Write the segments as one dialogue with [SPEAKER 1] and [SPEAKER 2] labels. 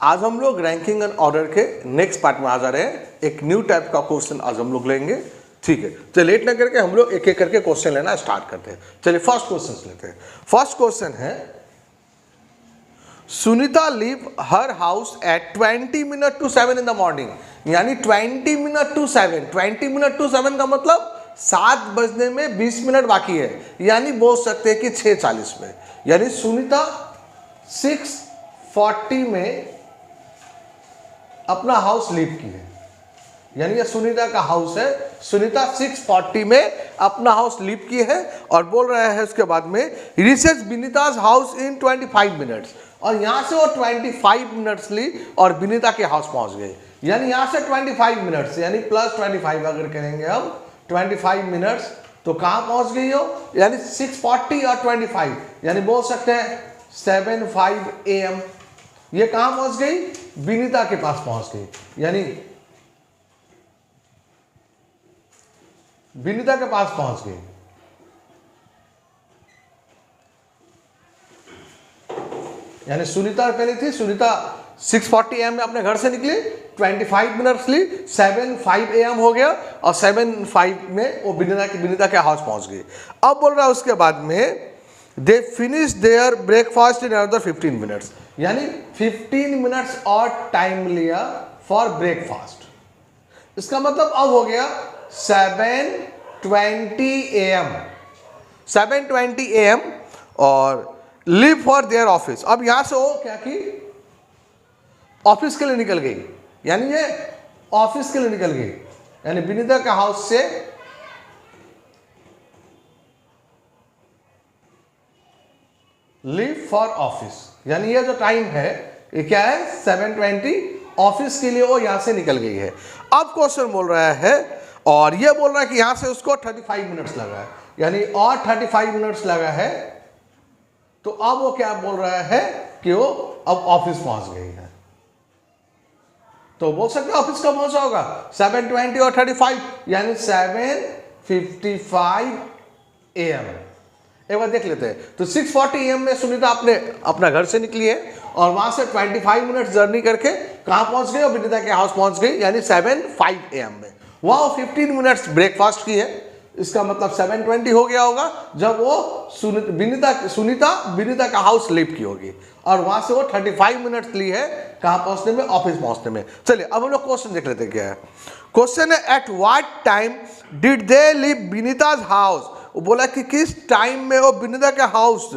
[SPEAKER 1] आज हम लोग रैंकिंग एंड ऑर्डर के नेक्स्ट पार्ट में आ जा रहे हैं। एक न्यू टाइप का क्वेश्चन आज हम लोग लेंगे, ठीक है। तो लेट ना करके हम लोग एक एक करके क्वेश्चन लेना स्टार्ट करते हैं। चलिए फर्स्ट क्वेश्चन लेते हैं। फर्स्ट क्वेश्चन है, Sunita leave her house at 20 minute to 7 in the morning. यानी 20 मिनट टू 7, 20 मिनट टू 7 का मतलब 7 बजने में 20 मिनट बाकी है, यानी बोल सकते हैं कि 6:40 में। यानी सुनीता 6:40 में अपना हाउस लीव की है, यानी ये सुनीता का हाउस है। सुनीता 6:40 में अपना हाउस लीव की है और बोल रहा है उसके बाद में reaches Vinita's house in 25 minutes. और यहां से वो 25 मिनट्स ली और विनीता के हाउस पहुंच गए। यानी यहां से 25 मिनट्स यानी प्लस 25 अगर करेंगे हम 25 मिनट्स तो कहां पहुंच गई हो, यानी 6:40 और 25 यानी बोल सकते हैं 7:05 AM। ये कहां पहुंच गई, विनीता के पास पहुंच गई, यानी विनीता के पास पहुंच गई। यानी सुनीता पहले थी, सुनीता 6:40 AM में अपने घर से निकली, 25 मिनट्स ली, 7:05 AM हो गया और 7:05 में वो विनीता के हाउस पहुंच गई। अब बोल रहा है उसके बाद में they finish their breakfast in another 15 minutes. यानी 15 मिनट्स और टाइम लिया फॉर ब्रेकफास्ट। इसका मतलब अब हो गया 7:20 AM, 7:20 AM और लीव फॉर देयर ऑफिस। अब यहां से वो क्या की ऑफिस के लिए निकल गई, यानी ये ऑफिस के लिए निकल गई। यानी विनीता के हाउस से लीव फॉर ऑफिस, यानी ये जो टाइम है ये क्या है 7:20, ऑफिस के लिए वो यहां से निकल गई है। अब क्वेश्चन बोल रहा है और ये बोल रहा है कि यहां से उसको 35 मिनट्स लगा है, यानी और 35 मिनट्स लगा है। तो अब वो क्या बोल रहा है कि वो अब ऑफिस पहुंच गई है। तो बोल सकते हैं ऑफिस कब पहुंचा होगा, 7:20 और 35 यानी 7:55 AM। एक बार देख लेते हैं। तो 6:40 AM में सुनीता अपना घर से निकली है और वहां से 25 मिनट जर्नी करके कहां पहुंच गई और विनीता के हाउस पहुंच गई, यानी 7:05 AM में। वहां 15 मिनट्स ब्रेकफास्ट की है। इसका मतलब 7:20 हो गया होगा जब वो विनीता का हाउस लीव की होगी और वहां से वो 35 मिनट्स ली है कहां पहुंचने में, ऑफिस पहुंचने में। चलिए अब हम लोग क्वेश्चन देख लेते हैं क्या है। क्वेश्चन है at what time did they leave Vinita's house. वो बोला कि किस टाइम में वो विनीता का हाउस,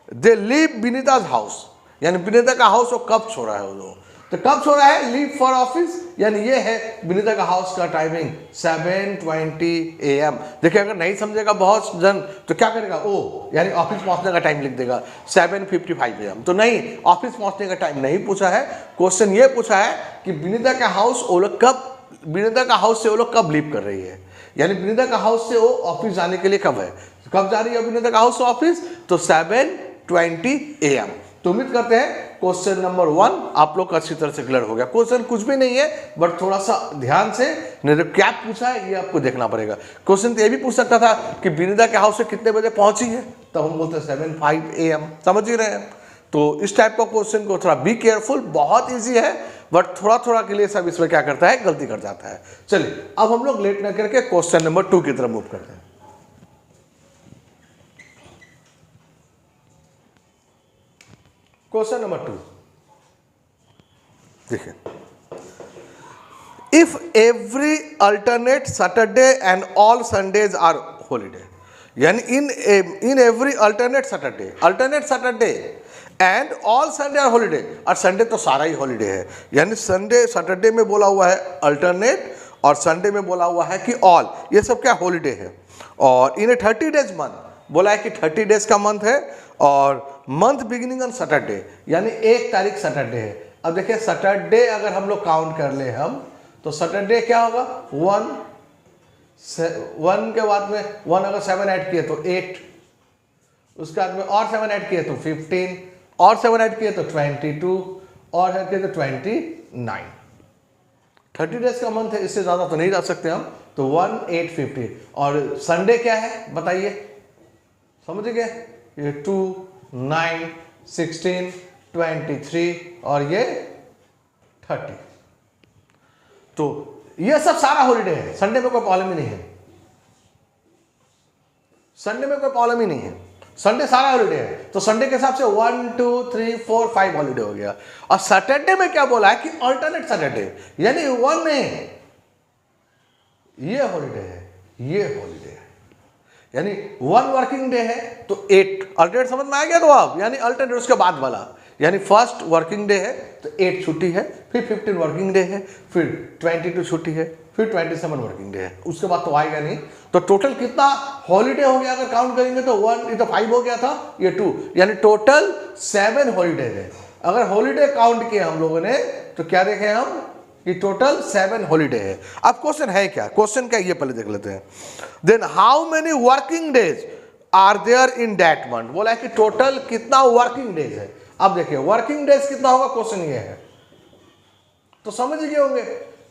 [SPEAKER 1] दे लीव विनीताज हाउस, यानी विनीता का हाउस वो कब छोड़ा है वो लोग। तो कब छोड़ा है, लीव फॉर ऑफिस, यानी ये है विनीता का हाउस का टाइमिंग 7:20 AM। देखिए अगर नहीं समझेगा बहुत जन तो क्या करेगा, ओ यानी ऑफिस पहुंचने का टाइम लिख देगा 7:55 AM। तो नहीं, ऑफिस पहुंचने का टाइम नहीं पूछा है। क्वेश्चन ये पूछा है कि विनीता का हाउस वो लोग विनीता का हाउस से वो लोग कब लीव कर रही है, यानी विनीता का हाउस से वो ऑफिस जाने के लिए कब है, कब जा रही है विनीता का हाउस से ऑफिस, तो 7:20 AM। तो उम्मीद करते हैं क्वेश्चन नंबर 1 आप लोग अच्छी तरह से क्लियर हो गया। क्वेश्चन कुछ भी नहीं है, बट थोड़ा सा ध्यान से नहीं क्या पूछा है ये आपको देखना पड़ेगा। क्वेश्चन तो ये भी पूछ सकता था कि विनीता के हाउस से कितने बजे पहुंची है, तो हम बोलते हैं 7:05 AM। समझ ही रहे हैं। तो इस टाइप का क्वेश्चन को थोड़ा बी केयरफुल, बहुत ईजी है बट थोड़ा थोड़ा के लिए सब इसमें क्या करता है, गलती कर जाता है। चलिए अब हम लोग लेट न करके क्वेश्चन नंबर 2 की तरफ मूव करते हैं। क्वेश्चन नंबर 2 देखिए, if every alternate Saturday and all Sundays are holiday, यानी in every alternate Saturday and all Sunday are holiday, और संडे तो सारा ही हॉलीडे है। यानी संडे सैटरडे में बोला हुआ है अल्टरनेट और संडे में बोला हुआ है कि ऑल, ये सब क्या हॉलीडे है। और इन 30 डेज मंथ बोला है कि 30 डेज का मंथ है और मंथ बिगिनिंग ऑन सैटरडे, यानी 1 तारीख सैटरडे है। अब देखिए सैटरडे अगर हम लोग काउंट कर ले हम तो सैटरडे क्या होगा 1 के बाद में 1 अगर 7 ऐड किए तो 8, उसके बाद में और 7 ऐड किए तो 15 और 7 ऐड किए तो 22 और ऐड किए तो 29। 30 डेज का मंथ है, इससे ज़्यादा तो नहीं जा सकते हम। तो 1 8 15 और संडे क्या है बताइए, समझ गए, ये 2 9 16 23 और ये 30। तो ये सब सारा हॉलीडे है, संडे में कोई प्रॉब्लम ही नहीं है, संडे में कोई प्रॉब्लम ही नहीं है, संडे सारा हॉलीडे है। तो संडे के हिसाब से 1 2 3 4 5 हॉलीडे हो गया। और सैटरडे में क्या बोला है कि अल्टरनेट सैटरडे, यानी 1 नहीं, ये हॉलीडे है, ये हॉलीडे है, यानी 1 वर्किंग डे है तो 8 अल्टरनेट समझ में आ गया। तो अब यानी अल्टरनेट उसके बाद वाला, यानी फर्स्ट वर्किंग डे है तो 8 छुट्टी है, फिर 15 वर्किंग डे है, फिर 22 छुट्टी है, फिर 27 वर्किंग डे है, उसके बाद तो आएगा नहीं। तो टोटल कितना हॉलीडे हो गया अगर काउंट करेंगे तो 1, ये तो 5 हो गया था, ये 2, यानी टोटल 7 हॉलीडे है। अगर हॉलीडे काउंट किए हम लोगों ने तो क्या देखे हम कि टोटल 7 हॉलीडे है। अब क्वेश्चन है क्या, क्वेश्चन क्या ये पहले देख लेते हैं। Then how many working days are there in that month, बोला है कि टोटल कितना वर्किंग डेज है। अब देखिए वर्किंग डेज कितना होगा, क्वेश्चन ये है, तो समझ गए होंगे।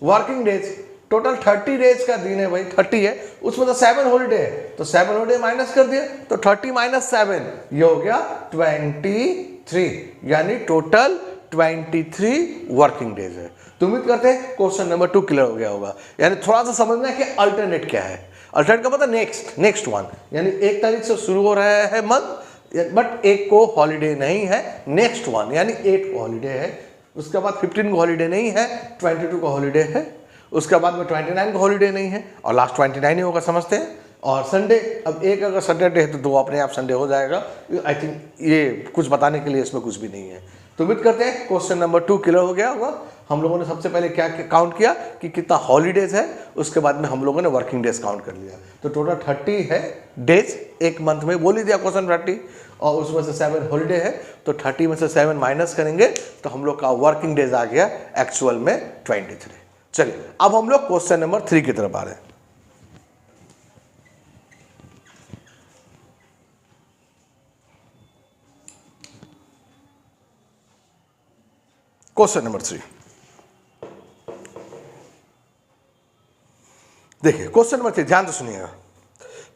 [SPEAKER 1] वर्किंग डेज टोटल 30 डेज का दिन है भाई, 30 है, उसमें तो 7 हॉलीडे है, तो 7 हॉलीडे माइनस कर दिए तो 30 - 7 ये हो गया 23, यानी टोटल 23 वर्किंग डेज है। तो उम्मीद करते हैं क्वेश्चन नंबर 2 क्लियर हो गया होगा। यानी थोड़ा सा समझना है कि अल्टरनेट क्या है। अल्टरनेट का मतलब नेक्स्ट वन, यानी 1 तारीख से शुरू हो रहा है मंथ, बट 1 को हॉलीडे नहीं है, नेक्स्ट वन यानी 8 को हॉलीडे है, उसके बाद 15 को हॉलीडे नहीं है, 22 को हॉलीडे है, उसके बाद में 29 को हॉलीडे नहीं है, और लास्ट 29 ही होगा, समझते हैं। और संडे, अब एक अगर सैटरडे है तो 2 अपने आप संडे हो जाएगा। आई थिंक ये कुछ बताने के लिए इसमें कुछ भी नहीं है। तो उम्मीद करते हैं क्वेश्चन नंबर 2 क्लियर हो गया होगा। हम लोगों ने सबसे पहले क्या काउंट किया कि कितना हॉलीडेज है, उसके बाद में हम लोगों ने वर्किंग डेज काउंट कर लिया। तो टोटल 30 है डेज एक मंथ में, बोल ही दिया क्वेश्चन 30, और उसमें से 7 हॉलीडे है, तो 30 में से 7 माइनस करेंगे तो हम लोग का वर्किंग डेज आ गया एक्चुअल में 23। चलिए अब हम लोग क्वेश्चन नंबर 3 की तरफ आ रहे हैं। क्वेश्चन नंबर 3 देखिए, क्वेश्चन नंबर 3 ध्यान से सुनिएगा।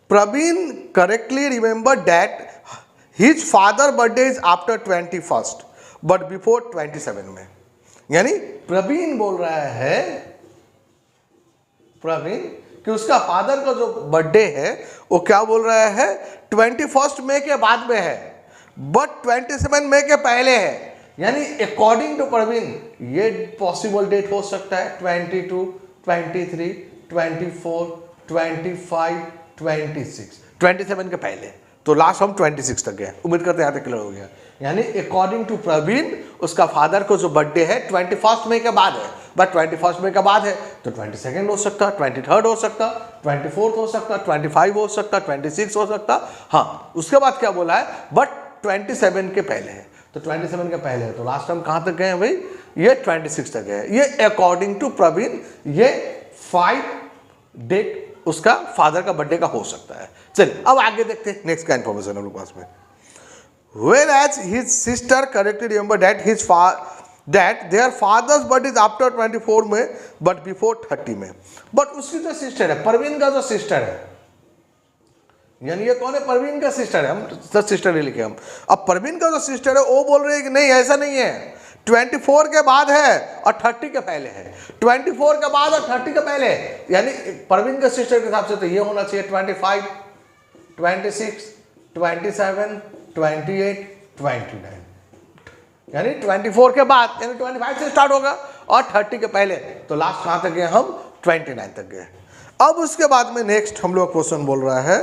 [SPEAKER 1] Praveen correctly remember that his father birthday is after 21st but before 27 में, यानी प्रवीण बोल रहा है, प्रवीण कि उसका फादर का जो बर्थडे है वो क्या बोल रहा है 21 मई के बाद में है, बट 27 मई के पहले है। यानी अकॉर्डिंग टू प्रवीण ये पॉसिबल डेट हो सकता है 22, 23, 24, 25, 26, 27 के पहले। तो लास्ट हम 26 तक गए, उम्मीद करते हैं यहाँ तक क्लियर हो गया। यानी अकॉर्डिंग टू प्रवीण उसका फादर को जो बर्थडे है 21 मई के बाद है, बट 21 मई के बाद है तो 22 हो सकता, 23 हो सकता, 24 हो सकता, 25 हो सकता, 26 हो सकता। हाँ, उसके बाद क्या बोला है, बट 27 के पहले है, तो 27 के पहले है। तो लास्ट हम कहाँ तक गए हैं भाई, ये 26 तक गए। ये अकॉर्डिंग टू प्रवीण ये 5 डेट उसका फादर का बर्थडे का हो सकता है। चलिए अब आगे देखते हैं नेक्स्ट का इंफॉर्मेशन हम लोग पास में। Whereas his sister correctly remember that that their father's birthday is after 24 May but before 30 May। But उसकी जो सिस्टर है, परवीन का जो सिस्टर है, यानी ये कौन है, परवीन का सिस्टर है, हम सच सिस्टर ही लिखे हम। अब परवीन का जो सिस्टर है वो बोल रहे हैं कि नहीं ऐसा नहीं है, 24 के बाद है और 30 के पहले है, 24 के बाद और 30 के पहले है। यानी परवीन के सिस्टर के हिसाब से तो ये होना चाहिए 25, 26, 27, 28, 29, यानी 24 के बाद, यानी 25 से स्टार्ट होगा और 30 के पहले। तो लास्ट कहाँ तक गए हम, 29 तक गए। अब उसके बाद में नेक्स्ट हम लोग क्वेश्चन बोल रहा है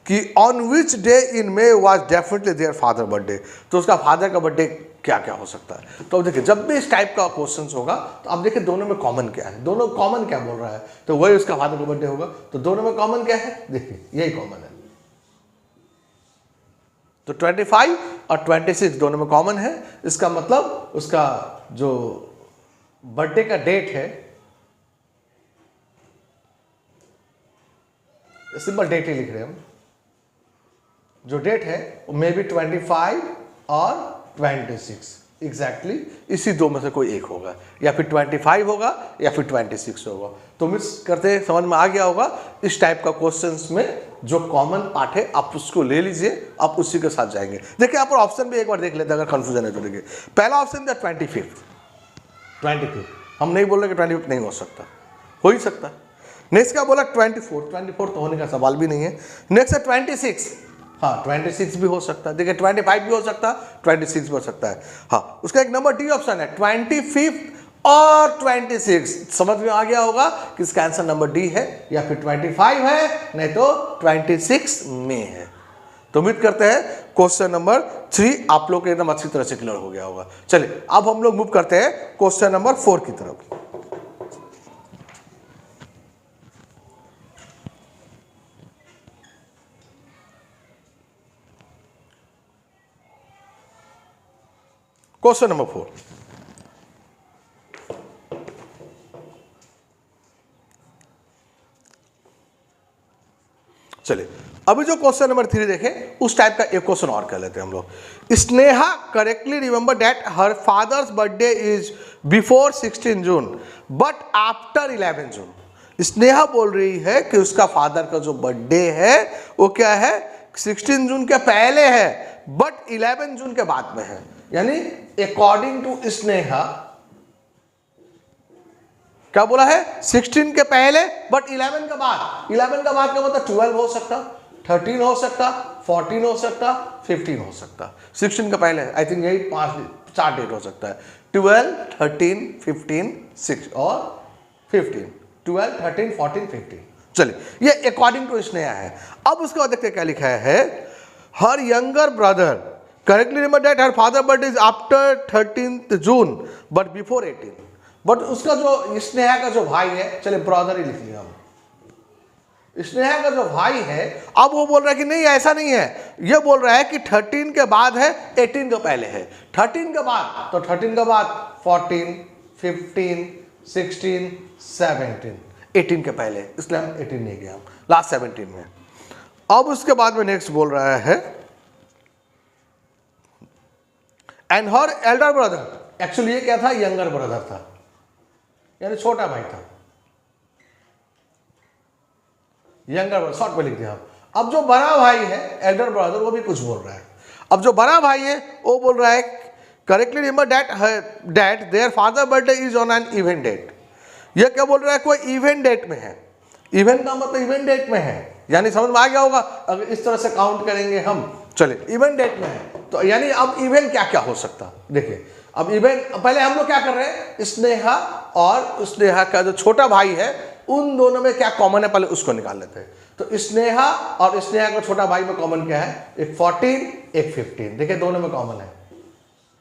[SPEAKER 1] कि on which day in may was definitely there father birthday. तो उसका फादर का बर्थडे क्या क्या हो सकता है। तो अब देखिए जब भी इस टाइप का क्वेश्चन होगा तो अब देखिए दोनों में कॉमन क्या है, दोनों कॉमन क्या बोल रहा है, तो वही उसका फादर का बर्थडे होगा। तो दोनों में कॉमन क्या है, देखिए यही कॉमन है। तो 25 और 26 दोनों में कॉमन है, इसका मतलब उसका जो बर्थडे का डेट है, सिंपल डेट ही लिख रहे हैं हम, जो डेट है वो मे बी 25 और 26, एग्जैक्टली इसी दो में से कोई एक होगा, या फिर 25 होगा या फिर 26 होगा। तो मिस करते समझ में आ गया होगा। इस टाइप का क्वेश्चंस में जो कॉमन पार्ट है आप उसको ले लीजिए, आप उसी के साथ जाएंगे। देखिए यहाँ पर ऑप्शन भी एक बार देख लेते हैं अगर कंफ्यूजन है तो। देखिए पहला ऑप्शन था 25, हम नहीं बोल रहे कि 25 नहीं हो सकता, हो ही सकता। नेक्स्ट क्या बोला 24 तो होने का सवाल भी नहीं है। नेक्स्ट है 26, हाँ 26 भी हो सकता है। देखिए 25 भी हो सकता है, 26 भी हो सकता है। हाँ उसका एक नंबर डी ऑप्शन है 25 और 26। समझ में आ गया होगा कि इसका आंसर नंबर डी है, या फिर 25 है नहीं तो 26 में है। तो उम्मीद करते हैं क्वेश्चन नंबर 3 आप लोग को एकदम अच्छी तरह से क्लियर हो गया होगा। चलिए अब हम लोग मूव करते हैं क्वेश्चन नंबर 4 की तरफ। क्वेश्चन नंबर 4, चलिए अभी जो क्वेश्चन नंबर 3 देखें उस टाइप का एक क्वेश्चन और कर लेते हैं हम लोग। Sneha correctly remember that her father's birthday is before 16 June but after 11 जून। स्नेहा बोल रही है कि उसका फादर का जो बर्थडे है वो क्या है 16 जून के पहले है बट 11 जून के बाद में है। यानी अकॉर्डिंग टू स्नेहा क्या बोला है 16 के पहले बट 11 के बाद। 11 का बाद का मतलब 12 हो सकता, 13 हो सकता, 14 हो सकता, 15 हो सकता। 16 का पहले आई थिंक यही 4 डेट हो सकता है, 12, 13, 15, 6 और 15, 12, 13, 14, 15। चलिए ये अकॉर्डिंग टू स्नेहा है। अब उसके बाद देखते क्या लिखा है, her younger brother correctly remember that her father birthday is after 13 June but before 18। But उसका जो स्नेहा का जो भाई है, चलिए ब्रदर ही लिख लिया हम, स्नेहा का जो भाई है अब वो बोल रहा है कि नहीं ऐसा नहीं है, ये बोल रहा है कि 13 के बाद है 18 के पहले है। 13 के बाद तो 13 के बाद 14, 15, 16, 17, 18 के पहले, इसलिए हम 18 नहीं गया, हम लास्ट 17 में। अब उसके बाद में नेक्स्ट बोल रहा है and her Elder brother, actually ये क्या था यंगर ब्रदर था यानी छोटा भाई था, यंगर ब्रदर शॉर्ट में लिख दिया। अब जो बड़ा भाई है एल्डर ब्रदर वो भी कुछ बोल रहा है। अब जो बड़ा भाई है वो बोल रहा है correctly remember that their father birthday is on an event date. ये क्या बोल रहा है कोई इवेंट डेट में है, इवेंट का मतलब इवेंट डेट में है, यानी समझ में आ गया होगा अगर इस तरह से काउंट करेंगे हम। चलिए इवेंट डेट में है तो यानी अब इवेंट क्या क्या हो सकता, देखिए अब इवेंट पहले हम लोग क्या कर रहे हैं स्नेहा और स्नेहा का जो छोटा भाई है उन दोनों में क्या कॉमन है पहले उसको निकाल लेते हैं। तो स्नेहा और स्नेहा का छोटा भाई में कॉमन क्या है, एक 14 एक 15, देखिए दोनों में कॉमन है,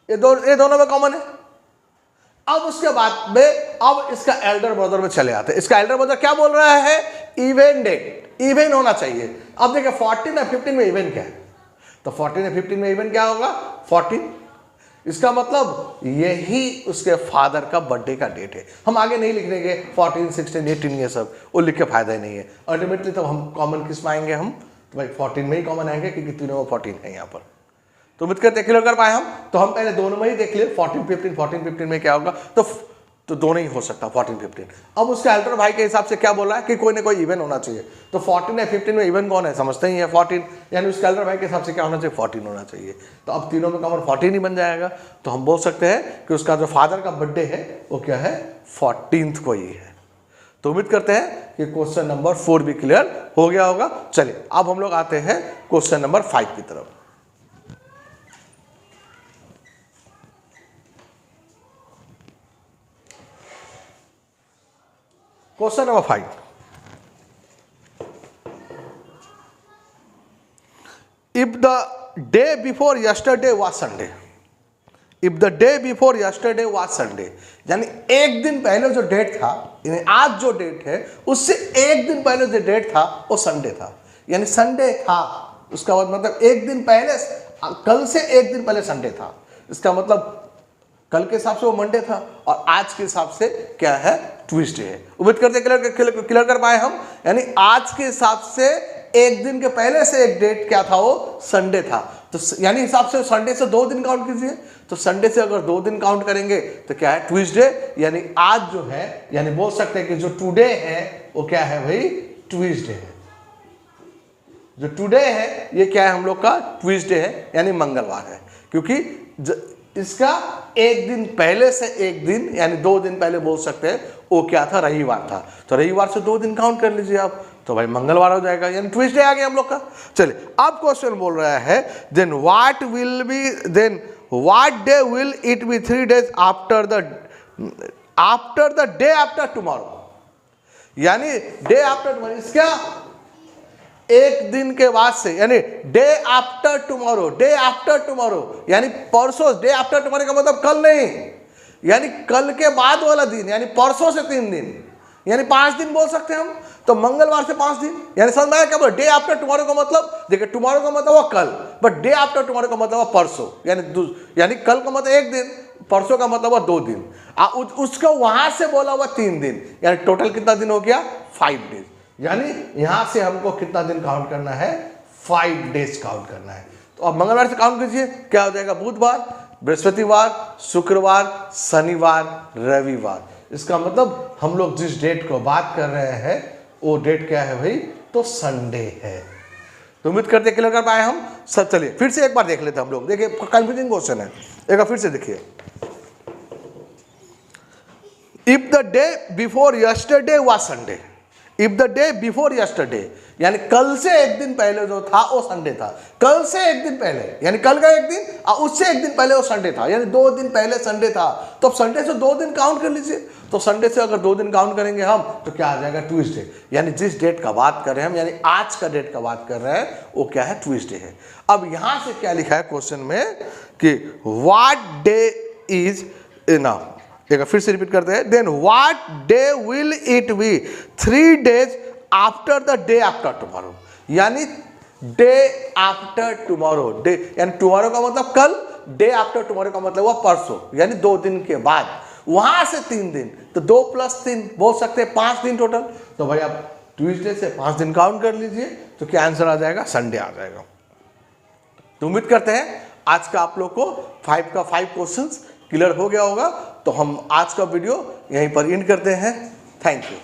[SPEAKER 1] ये दोनों में कॉमन है। अब उसके बाद में अब इसका एल्डर ब्रदर में चले आते हैं। इसका एल्डर ब्रदर क्या बोल रहा है इवेंट डेट, इवेंट होना चाहिए। अब देखिए 14 और 15 में इवेंट क्या है, तो 14 और 15 में इवेंट क्या होगा 14, इसका मतलब यही उसके फादर का बर्थडे का डेट है। हम आगे नहीं लिख देंगे 14, 16, 18 ये सब, वो लिख के फायदा ही नहीं है। अल्टीमेटली तो हम कॉमन किस में आएंगे, हम तो भाई 14 में ही कॉमन आएंगे क्योंकि तीनों में 14 है यहाँ पर। तो उम्मीद करते क्लियर कर पाए हम। तो हम पहले दोनों में ही देख लिए 14, 15, 14, 15 में क्या होगा, तो दोनों ही हो सकता 14, 15। अब उसके एल्डर भाई के हिसाब से क्या बोला है कि कोई ना कोई इवेंट होना चाहिए। तो 14 या 15 में इवेंट कौन है समझते ही है 14, यानी उसके एल्डर भाई के हिसाब से क्या होना चाहिए 14 होना चाहिए। तो अब तीनों में कॉमन 14 ही बन जाएगा। तो हम बोल सकते हैं कि उसका जो फादर का बर्थडे है वो क्या है 14th को ही है। तो उम्मीद करते हैं कि क्वेश्चन नंबर 4 भी क्लियर हो गया होगा। चलिए अब हम लोग आते हैं क्वेश्चन नंबर 5 की तरफ। Question number 5. If the day before yesterday was Sunday, if the day before yesterday was Sunday, यानी एक दिन पहले जो डेट था, यानी आज जो डेट है उससे एक दिन पहले जो डेट था वो संडे था, यानी संडे था। उसका मतलब एक दिन पहले, कल से एक दिन पहले संडे था। इसका मतलब कल के हिसाब से वो मंडे था और आज के हिसाब से क्या है ट्यूसडे है। उम्मीद करते क्लियर कर पाए हम। यानी आज के हिसाब से एक दिन के पहले से एक डेट क्या था वो संडे था। तो यानी हिसाब से संडे से 2 दिन काउंट कीजिए। तो संडे से अगर 2 दिन काउंट करेंगे तो क्या है, ट्यूसडे, यानी आज जो है, यानी बोल सकते हैं कि जो टुडे है वो क्या है भाई, ट्यूसडे है। जो टुडे है ये क्या है, हम लोग का ट्यूसडे है, यानी मंगलवार है। क्योंकि इसका एक दिन पहले से एक दिन, यानी 2 दिन पहले बोल सकते हैं, वो क्या था, रविवार था। तो रविवार से 2 दिन काउंट कर लीजिए आप, तो भाई मंगलवार हो जाएगा, यानी ट्यूसडे आ गया हम लोग का। चलिए अब क्वेश्चन बोल रहा है then what day will it be 3 days after the day after tomorrow, यानी डे आफ्टर टुमारो, इसका एक दिन के बाद से, यानी day after tomorrow, day after tomorrow यानी परसों, डे आफ्टर टुमारो का मतलब कल नहीं, यानी कल के बाद वाला दिन, यानी परसों से 3 दिन, यानी 5 दिन बोल सकते हैं हम। तो मंगलवार से 5 दिन, यानी समझ में आया क्या बोला, डे आफ्टर टुमारो का मतलब, देखिए टुमारो का मतलब वो कल, बट डे आफ्टर टुमारो का मतलब वो परसों, यानी कल का मतलब 1 दिन, परसों का मतलब वो 2 दिन, उसको वहां से बोला हुआ 3 दिन, यानी टोटल कितना दिन हो गया, 5 days। यानी यहां से हमको कितना दिन काउंट करना है, 5 days काउंट करना है। तो अब मंगलवार से काउंट कीजिए, क्या हो जाएगा, बुधवार, बृहस्पतिवार, शुक्रवार, शनिवार, रविवार। इसका मतलब हम लोग जिस डेट को बात कर रहे हैं वो डेट क्या है भाई, तो संडे है। तो उम्मीद करते क्लियर कर पाए हम सब। चलिए फिर से एक बार देख लेते हैं हम लोग, देखिए कंफ्यूजिंग क्वेश्चन है, एक बार फिर से देखिए। If the day before yesterday was Sunday, if the day before yesterday, यानी कल से एक दिन पहले जो था वो संडे था, कल से एक दिन पहले, यानी कल का एक दिन और उससे एक दिन पहले वो संडे था, यानी 2 दिन पहले संडे था। तो अब संडे से 2 दिन काउंट कर लीजिए। तो संडे से अगर 2 दिन काउंट करेंगे हम तो क्या आ जाएगा, ट्यूसडे, यानी जिस डेट का बात कर रहे हैं हम, यानी आज का डेट का बात कर रहे हैं वो क्या है, ट्यूसडे है। अब यहां से क्या लिखा है क्वेश्चन में कि व्हाट डे इज ना, एक फिर से रिपीट करते हैं, then what day will it be 3 days after the day after tomorrow, यानी डे आफ्टर टुमारो, डे यानी टुमारो का मतलब कल, डे आफ्टर टुमारो का मतलब वो परसों, यानी 2 दिन के बाद, वहां से 3 दिन, तो 2 + 3 बोल सकते हैं 5 दिन टोटल। तो भाई आप ट्यूसडे से 5 दिन काउंट कर लीजिए, तो क्या आंसर आ जाएगा, संडे आ जाएगा। तो उम्मीद करते हैं आज का आप लोग को 5 का 5 क्वेश्चंस क्लियर हो गया होगा। तो हम आज का वीडियो यहीं पर एंड करते हैं। Thank you.